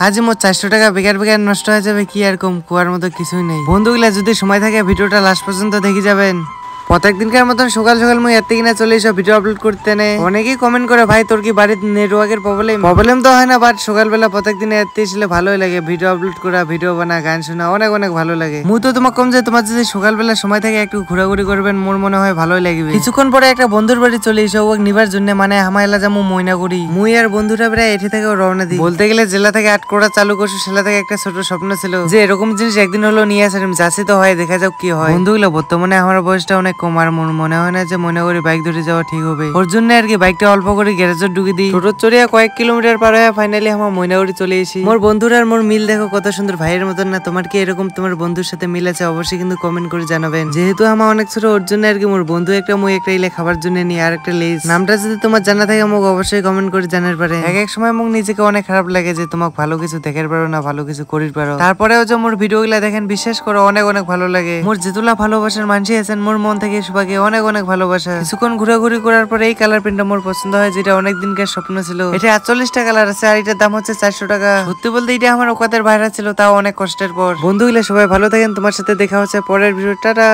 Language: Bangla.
আজ মোট 400 টাকা বেকার বেকার নষ্ট হয়ে যাবে, কি আর কম কুয়ার মতো কিছুই নেই। বন্ধুগুলা যদি সময় থাকে ভিডিওটা লাস্ট পর্যন্ত দেখে যাবেন। প্রত্যেক দিনকার মতন সকাল সকাল মুই এত কিনা চলে এসব ভিডিও আপলোড করতে নেই। অনেকেই কমেন্ট করে ভাই তোর কি বাড়িতে নেটওয়ার্কের প্রবলেম তো হয় না, বাট সকালবেলা প্রত্যেক দিনে এত এসলে ভালোই লাগে। ভিডিও আপলোড করা, ভিডিও বানা, গান শোনা অনেক অনেক ভালো লাগে। মুই তো তোমাকে কম যে তোমার যদি সকালবেলা সময় থাকে একটু ঘোরাঘুরি করবেন, মোর মনে হয় ভালোই লাগবে। কিছুক্ষণ পরে একটা বন্ধুর বাড়ি চলে এসে ওক নিবার জন্য, মানে হামাইলা যাবো ময়নাগুড়ি। মুই আর বন্ধুরা প্রায় এটি থেকে রওনা দিই। বলতে গেলে জেলা থেকে 8 করা চালু করছো, সেলা থেকে একটা ছোট স্বপ্ন ছিল যে এরকম জিনিস একদিন হলো নিয়ে আসেন, যাচ্ছি তো হয়, দেখা যাক কি হয়। বন্ধুগুলো বর্তমানে আমার বয়সটা অনেক কম, আর মোর মনে হয় না যে মনে করি বাইক ধরে যাওয়া ঠিক হবে। ওর জন্য আর কি বাইকটা অল্প করে গ্যারেজে ঢুকে দিই। টোটো চড়িয়া কয়েক কিলোমিটার পার হয়ে ফাইনালি আমার ময়নাগুড়ি চলে এসি। মোর বন্ধুরা আর মোর মিল দেখো কত সুন্দর, ভাইয়ের মতন না? তোমার কি এরকম তোমার বন্ধুর সাথে মিল আছে? অবশ্যই কিন্তু কমেন্ট করে জানাবেন। যেহেতু আমার অনেক ছোট, ওর জন্য আর কি মোর বন্ধু একটা মই একটা ইলে খাবার জন্য নিয়ে, আর একটা লেজ। নামটা যদি তোমার জানা থাকে মোক অবশ্যই কমেন্ট করে জানার পারে। এক সময় মোক নিজেকে অনেক খারাপ লাগে যে তোমাকে ভালো কিছু দেখার পারো না, ভালো কিছু করির পারো। তারপরেও যে মোর ভিডিও গুলা দেখেন, বিশ্বাস করো অনেক অনেক ভালো লাগে। মোর যেতুলা ভালোবাসার মানুষই আছেন, মোর মন থেকে সবাইকে অনেক অনেক ভালোবাসা। কিছুক্ষণ ঘোরাঘুরি করার পরে এই কালার প্রিন্টটা মোর পছন্দ হয়, যেটা অনেক দিনকার স্বপ্ন ছিল। এটা 48টা কালার আছে, আর এটার দাম হচ্ছে 400 টাকা। সত্যি বলতে এটা আমার ওকাতের বাইরে ছিল, তাও অনেক কষ্টের পর। বন্ধুগুলো সবাই ভালো থাকেন, তোমার সাথে দেখা হচ্ছে পরের ভিডিও। টাটা।